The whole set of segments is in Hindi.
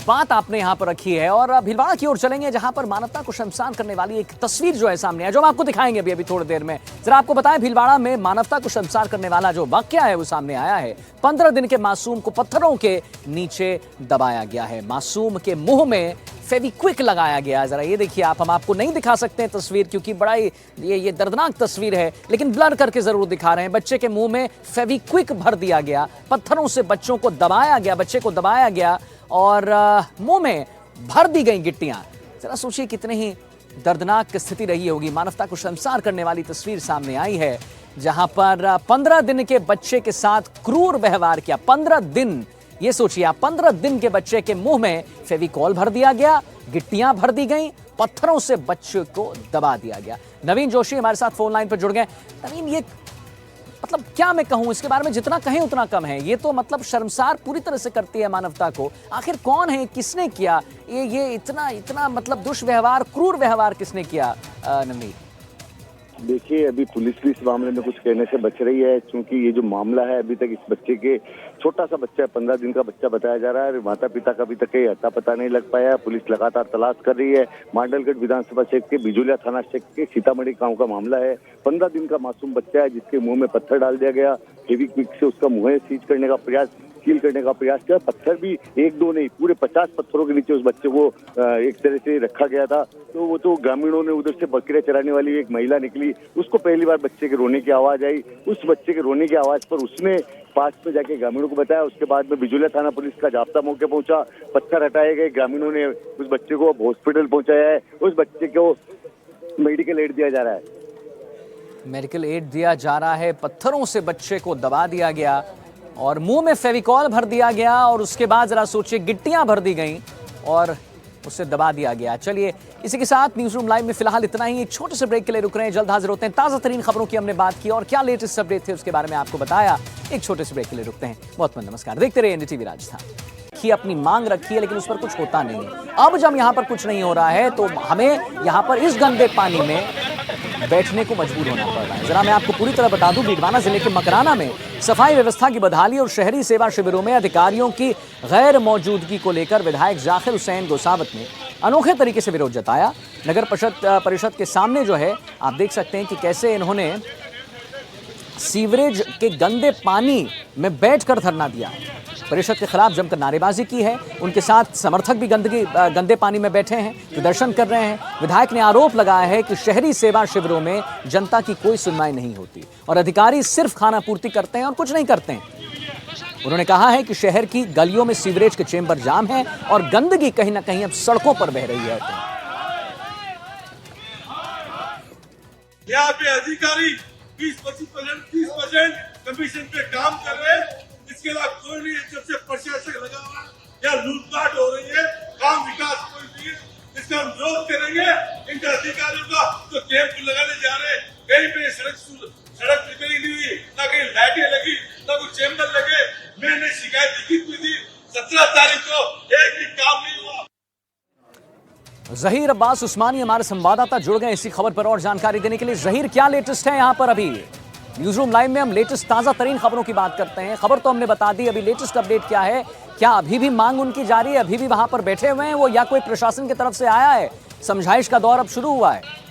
बात आपने यहाँ पर रखी है और भीलवाड़ा की ओर चलेंगे जहां पर मानवता को शर्मसार करने वाली एक तस्वीर जो है सामने है, जो हम आपको दिखाएंगे अभी थोड़ी देर में। जरा आपको बताएं, भीलवाड़ा में मानवता को शर्मसार करने वाला जो वाकया है वो सामने आया है। 15 दिन के मासूम को पत्थरों के नीचे दबाया गया है। मासूम के मुंह में फेविक्विक लगाया गया। जरा ये देखिए आप, हम आपको नहीं दिखा सकते हैं तस्वीर क्योंकि बड़ा ही ये दर्दनाक तस्वीर है, लेकिन ब्लर करके जरूर दिखा रहे हैं। बच्चे के मुंह में फेविक्विक भर दिया गया, पत्थरों से बच्चों को दबाया गया, बच्चे को दबाया गया और मुंह में भर दी गई गिट्टियां। जरा सोचिए कितनी ही दर्दनाक स्थिति रही होगी। मानवता को शर्मसार करने वाली तस्वीर सामने आई है जहां पर 15 दिन के बच्चे के साथ क्रूर व्यवहार किया। 15 दिन, ये सोचिए आप, 15 दिन के बच्चे के मुंह में फेविकॉल भर दिया गया, गिट्टियां भर दी गई, पत्थरों से बच्चे को दबा दिया गया। नवीन जोशी हमारे साथ फोन लाइन पर जुड़ गए। नवीन, ये मतलब क्या मैं कहूं, इसके बारे में जितना कहें उतना कम है। ये तो मतलब शर्मसार पूरी तरह से करती है मानवता को। आखिर कौन है, किसने किया ये इतना मतलब दुष्व्यवहार, क्रूर व्यवहार किसने किया? नवीन, देखिए, अभी पुलिस भी इस मामले में कुछ कहने से बच रही है, क्योंकि ये जो मामला है अभी तक इस बच्चे के, छोटा सा बच्चा है, 15 दिन का बच्चा बताया जा रहा है। माता पिता का अभी तक कहीं अता पता नहीं लग पाया। पुलिस लगातार तलाश कर रही है। मांडलगढ़ विधानसभा क्षेत्र के बिजुलिया थाना क्षेत्र के सीतामढ़ी गांव का मामला है। 15 दिन का मासूम बच्चा है जिसके मुंह में पत्थर डाल दिया गया। फेविक्विक से उसका मुंह सीज करने का प्रयास, सील करने का प्रयास किया। पत्थर भी एक दो नहीं, पूरे 50 पत्थरों के नीचे उस बच्चे को एक तरह से रखा गया था। तो वो तो ग्रामीणों ने, उधर से बकरियां चराने वाली एक महिला निकली, उसको पहली बार बच्चे के रोने की आवाज आई। उस बच्चे के रोने की आवाज पर उसने पास में जाके ग्रामीणों को बताया। उसके बाद में बिजुलिया थाना पुलिस का जाब्ता मौके पहुंचा, पत्थर हटाए गए, ग्रामीणों ने उस बच्चे को हॉस्पिटल पहुंचाया है। उस बच्चे को मेडिकल एड दिया जा रहा है। मेडिकल एड दिया जा रहा है। पत्थरों से बच्चे को दबा दिया गया और मुंह में फेविकॉल भर दिया गया और उसके बाद जरा सोचिए गिट्टियां भर दी गईं और उसे दबा दिया गया। चलिए, इसी के साथ न्यूज रूम लाइव में फिलहाल इतना ही। एक छोटे से ब्रेक के लिए रुक रहे हैं, जल्द हाजिर होते हैं। ताज़ा तरीन खबरों की हमने बात की और क्या लेटेस्ट अपडेट थे उसके बारे में आपको बताया। एक छोटे से ब्रेक के लिए रुकते हैं। बहुत बहुत नमस्कार, देखते रहिए एनडीटीवी राजस्थान। अपनी मांग रखी है लेकिन उस पर कुछ होता नहीं है। अब जब यहाँ पर कुछ नहीं हो रहा है तो हमें यहाँ पर इस गंदे पानी में बैठने को मजबूर होना पड़ रहा है। जरा मैं आपको पूरी तरह बता दूं, भीलवाड़ा जिले के मकराना में सफाई व्यवस्था की बदहाली और शहरी सेवा शिविरों में अधिकारियों की गैर मौजूदगी को लेकर विधायक जाकिर हुसैन गोसावत ने अनोखे तरीके से विरोध जताया। नगर परिषद के सामने जो है आप देख सकते हैं कि कैसे इन्होंने सीवरेज के गंदे पानी में बैठकर धरना दिया। परिषद के खिलाफ जमकर नारेबाजी की है। उनके साथ समर्थक भी गंदे पानी में बैठे हैं, प्रदर्शन कर रहे हैं। विधायक ने आरोप लगाया है कि शहरी सेवा शिविरों में जनता की कोई सुनवाई नहीं होती और अधिकारी सिर्फ खाना पूर्ति करते हैं और कुछ नहीं करते हैं। उन्होंने कहा है कि शहर की गलियों में सीवरेज के चेंबर जाम है और गंदगी कहीं ना कहीं अब सड़कों पर बह रही है। यहाँ पे अधिकारी 20-25%, 30% कमीशन पे काम कर रहे हैं। इसके अलावा कोई नहीं है। जब से प्रशासन लगा हुआ है, यहाँ लूटपाट हो रही है, काम विकास कोई नहीं है। इसका हम विरोध करेंगे। इनके अधिकारियों का जो कैंप लगाने जा रहे हैं, कहीं पे सड़क रिपेयरिंग नहीं हुई, ना कहीं लाइटें लगी, ना कोई चैम्बर लगे। मैंने शिकायत लिखित भी दी, 17 तारीख को एक भी काम नहीं हुआ। जहीर अब्बास उस्मानी हमारे संवाददाता जुड़ गए इसी खबर पर और जानकारी देने के लिए। जहीर, क्या लेटेस्ट है यहाँ पर? अभी न्यूज रूम लाइव में हम लेटेस्ट ताज़ा तरीन खबरों की बात करते हैं। खबर तो हमने बता दी, अभी लेटेस्ट अपडेट क्या है? क्या अभी भी मांग उनकी जारी है? अभी भी वहां पर बैठे हुए हैं वो, या कोई प्रशासन की तरफ से आया है? समझाइश का दौर अब शुरू हुआ है?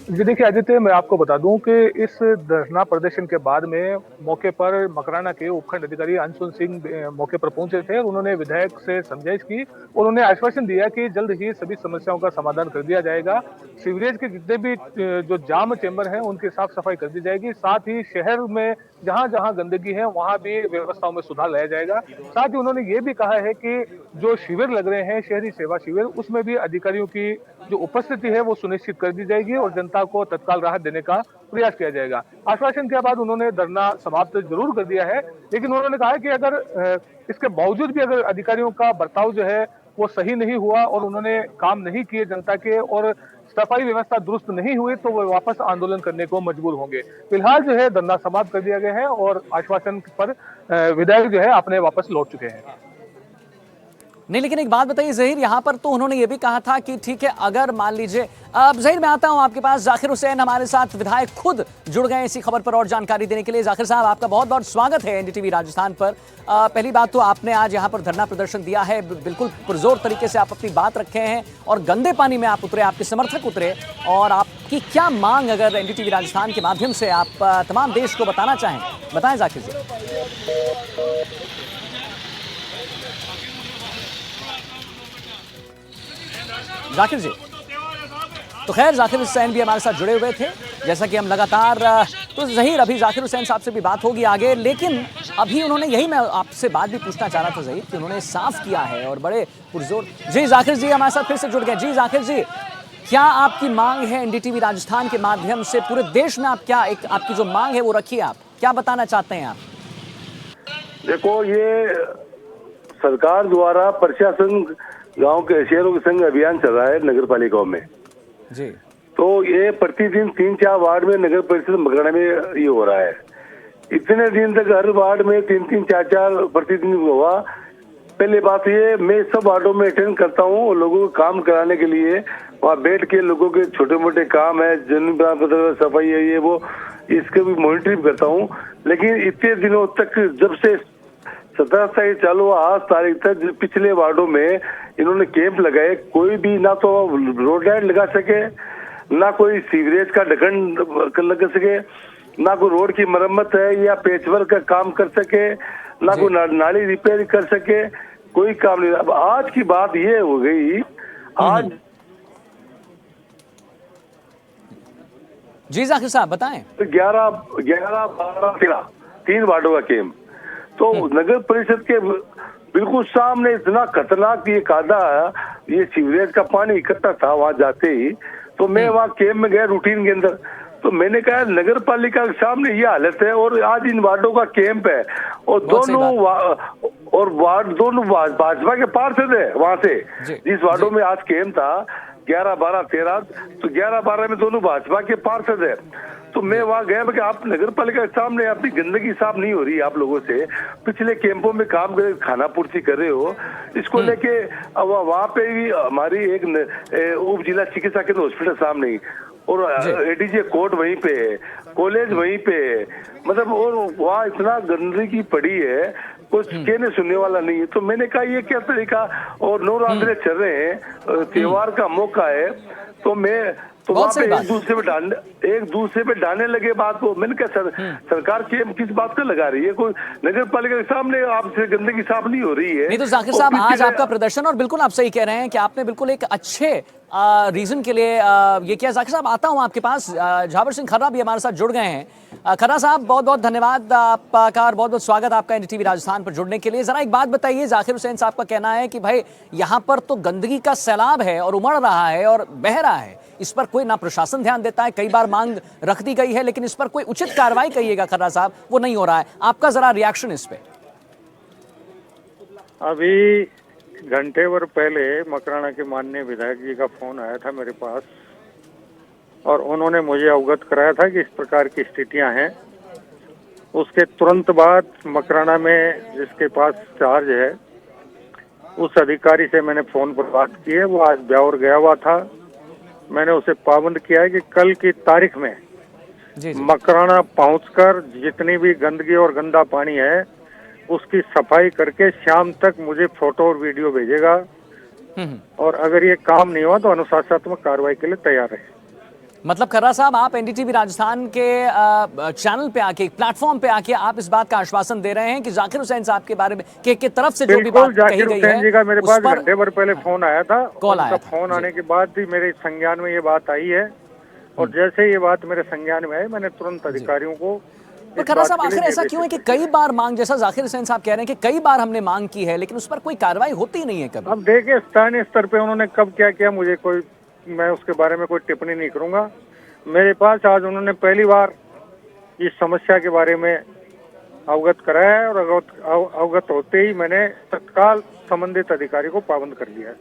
जी देखिए आदित्य, मैं आपको बता दूं कि इस धरना प्रदर्शन के बाद में मौके पर मकराना के उपखंड अधिकारी अंशुल सिंह मौके पर पहुंचे थे और उन्होंने विधायक से समझाइश की और उन्होंने आश्वासन दिया कि जल्द ही सभी समस्याओं का समाधान कर दिया जाएगा। सीवरेज के जितने भी जो जाम चेंबर हैं उनकी साफ सफाई कर दी जाएगी। साथ ही शहर में जहां जहां गंदगी है वहां भी व्यवस्थाओं में सुधार लाया जाएगा। साथ ही उन्होंने ये भी कहा है कि जो शिविर लग रहे हैं, शहरी सेवा शिविर, उसमें भी अधिकारियों की जो उपस्थिति है वो सुनिश्चित कर दी जाएगी और जनता को तत्काल राहत देने का प्रयास किया जाएगा। आश्वासन के बाद उन्होंने धरना समाप्त जरूर कर दिया है, लेकिन उन्होंने कहा कि अगर इसके बावजूद भी अगर अधिकारियों का बर्ताव जो है वो सही नहीं हुआ और उन्होंने काम नहीं किए जनता के और सफाई व्यवस्था दुरुस्त नहीं हुई तो वो वापस आंदोलन करने को मजबूर होंगे। फिलहाल जो है धरना समाप्त कर दिया गया है और आश्वासन पर विधायक जो है अपने वापस लौट चुके हैं। नहीं, लेकिन एक बात बताइए ज़हीर, यहाँ पर तो उन्होंने ये भी कहा था कि ठीक है, अगर मान लीजिए, अब ज़हीर मैं आता हूँ आपके पास, जाकिर हुसैन हमारे साथ विधायक खुद जुड़ गए इसी खबर पर और जानकारी देने के लिए। जाकिर साहब, आपका बहुत बहुत स्वागत है एनडीटीवी राजस्थान पर। पहली बात तो आपने आज यहाँ पर धरना प्रदर्शन दिया है, बिल्कुल पुरजोर तरीके से आप अपनी बात रखे हैं और गंदे पानी में आप उतरे, आपके समर्थक उतरे, और आपकी क्या मांग अगर एनडीटीवी राजस्थान के माध्यम से आप तमाम देश को बताना चाहें, बताएं जाकिर जी। जाकिर जी, तो खैर जाकिर हुसैन भी हमारे साथ जुड़े हुए थे, जैसा कि हम लगातार, तो ज़हीर अभी जाकिर हुसैन साहब से भी बात होगी आगे, लेकिन अभी उन्होंने, यही मैं आपसे बात भी पूछना चाह रहा था ज़हीर, कि उन्होंने साफ किया है और बड़े पुरजोर। जी जाकिर जी हमारे साथ फिर से जुड़ गए। जी जाकिर जी, क्या आपकी मांग है एनडीटीवी राजस्थान के माध्यम से पूरे देश में, आप क्या एक आपकी जो मांग है वो रखिए, आप क्या बताना चाहते हैं आप? देखो, ये सरकार द्वारा प्रशासन गांव के शहरों के संग अभियान चल रहा है नगर पालिकाओं में जी। तो ये प्रतिदिन 3-4 वार्ड में नगर परिषद मकराना में ये हो रहा है। इतने दिन तक हर वार्ड में 3-3, 4-4 प्रतिदिन हुआ। पहले बात ये, मैं सब वार्डों में अटेंड करता हूँ लोगों को काम कराने के लिए, वहाँ बैठ के लोगों के छोटे मोटे काम है, जमीन सफाई है, ये वो, इसके भी मॉनिटरिंग करता हूँ। लेकिन इतने दिनों तक, जब से 17 तारीख चालू हुआ, आज तारीख तक पिछले वार्डों में इन्होंने कैंप लगाए, कोई भी ना तो रोड लाइट लगा सके, ना कोई सीवरेज का ढक्कन लगा सके, ना कोई रोड की मरम्मत है या पेचवर्क का काम कर सके, ना कोई नाली रिपेयर कर सके, कोई काम नहीं। अब आज की बात ये हो गई, आज जी जाकिर साहब बताएं। 11, 12, 13 3 वार्डों का कैंप, तो नगर परिषद के बिल्कुल सामने इतना खतरनाक ये कादा, ये सीवरेज का पानी इकट्ठा था वहां जाते ही। तो मैं वहां कैंप में गया रूटीन के अंदर, तो मैंने कहा नगर पालिका के सामने ये हालत है और आज इन वार्डों का कैंप है और दोनों भाजपा के पार्षद है वहां से, जिस वार्डों में आज कैंप था 11, 12, 13, तो 11, 12 में दोनों भाजपा के पार्षद है। तो मैं वहाँ गया कि आप नगर पालिका के सामने अपनी गंदगी साफ नहीं हो रही आप लोगों से, पिछले कैंपों में काम कर खाना पूर्ति कर रहे हो, इसको लेके वहाँ पे भी हमारी एक उप जिला चिकित्सा केंद्र हॉस्पिटल सामने ही, और एडीजे कोर्ट वहीं पे है, कॉलेज वहीं पे है, मतलब, और वहाँ इतना गंदगी पड़ी है, कुछ कहने सुनने वाला नहीं है। तो मैंने कहा ये क्या तरीका, और नवरात्रे चल रहे हैं, त्योहार का मौका है, तो मैं तो वहाँ पे एक दूसरे पे डालने लगे बात को। मैंने कहा सरकार किस बात का लगा रही है, कोई नगर पालिका के सामने आपसे गंदगी साफ नहीं हो रही है। नहीं तो जाकिर साहब, आज आपका प्रदर्शन, और बिल्कुल आप सही कह रहे हैं कि आपने बिल्कुल एक अच्छे रीजन के लिए ये किया। जाकिर साहब आता हूं आपके पास, झाबर सिंह खर्रा भी हमारे साथ जुड़ गए हैं। खर्रा साहब, बहुत बहुत धन्यवाद आपका और बहुत बहुत स्वागत आपका एनडीटीवी राजस्थान पर जुड़ने के लिए। जरा एक बात बताइए, जाकिर हुसैन साहब का कहना है कि भाई यहाँ पर तो गंदगी का सैलाब है और उमड़ रहा है और बह रहा है, इस पर कोई ना प्रशासन ध्यान देता है, कई बार मांग रख दी गई है, लेकिन इस पर कोई उचित कार्रवाई कहिएगा खर्रा साहब, वो नहीं हो रहा है। आपका जरा रिएक्शन इस पे। अभी घंटे भर पहले मकराना के माननीय विधायक जी का फोन आया था मेरे पास, और उन्होंने मुझे अवगत कराया था कि इस प्रकार की स्थितियां हैं। उसके तुरंत बाद मकराना में जिसके पास चार्ज है उस अधिकारी से मैंने फोन पर बात की है, वो आज ब्यावर गया हुआ था। मैंने उसे पाबंद किया है कि कल की तारीख में मकराना पहुंचकर जितनी भी गंदगी और गंदा पानी है उसकी सफाई करके शाम तक मुझे फोटो और वीडियो भेजेगा, और अगर ये काम नहीं हुआ तो अनुशासनात्मक कार्रवाई के लिए तैयार है। मतलब खर्रा साहब, आप एनडीटीवी राजस्थान के चैनल पे आके, प्लेटफॉर्म पे आके आप इस बात का आश्वासन दे रहे हैं कि जाकिर हुसैन साहब के बारे में की तरफ से जो भी बात कही गई है, जी का मेरे पास घंटे भर पहले फोन आया था, उनका फोन आने के बाद भी मेरे संज्ञान में ये बात आई है, और जैसे ये बात मेरे संज्ञान में आई मैंने तुरंत अधिकारियों को। तो खर्रा साहब, आखिर ऐसा क्यों है कि कई बार मांग, जैसा जाकिर हुसैन साहब कह रहे हैं कि कई बार हमने मांग की है लेकिन उस पर कोई कार्रवाई होती नहीं है कभी? अब देखिए, स्थानीय स्तर पे उन्होंने कब क्या किया मुझे कोई, मैं उसके बारे में कोई टिप्पणी नहीं करूंगा। मेरे पास आज उन्होंने पहली बार इस समस्या के बारे में अवगत कराया है, और अवगत होते ही मैंने तत्काल संबंधित अधिकारी को पाबंद कर दिया है।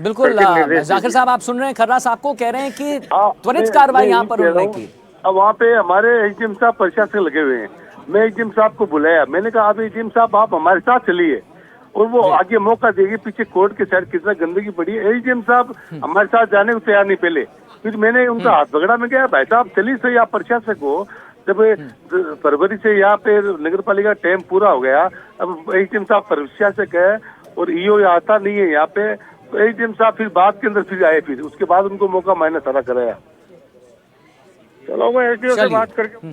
बिल्कुल जाकिर साहब, आप सुन रहे हैं खर्रा साहब को, कह रहे हैं कि त्वरित कार्रवाई यहाँ पर उन्होंने की। अब वहाँ पे हमारे एचडीएम साहब प्रशासन लगे हुए हैं, मैं एचडीएम साहब को बुलाया, मैंने कहा आप एचडीएम साहब आप हमारे साथ चलिए, और वो आगे मौका देगी। पीछे कोर्ट के साइड कितना गंदगी पड़ी है। एडीएम साहब हमारे साथ जाने को तैयार नहीं पहले, फिर मैंने उनका हाथ पकड़ा, मैं क्या भाई साहब चलिए सही, आप प्रशासक हो, जब फरवरी से यहाँ पे नगर पालिका टाइम पूरा हो गया, अब एडीएम साहब प्रशासक है और ईओ आता नहीं है यहाँ पे, तो एडीएम साहब फिर बाद के अंदर फिर आए, फिर उसके बाद उनको मौका मैंने सारा कराया। चलो मैं एसडीओ से बात करके।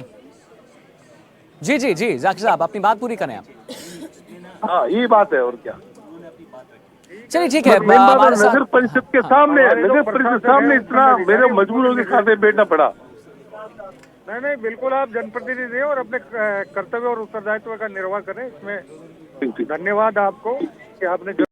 जी जी जी जाकिर साहब अपनी बात पूरी करें आप। हाँ यही बात है और क्या। चलिए ठीक है। नगर परिषद के सामने, नगर परिषद सामने इतना मेरे मजबूर होकर खाते बैठना पड़ा। नहीं बिल्कुल, आप जनप्रतिनिधि हैं और अपने कर्तव्य और उत्तरदायित्व का निर्वाह करें, इसमें धन्यवाद आपको कि आपने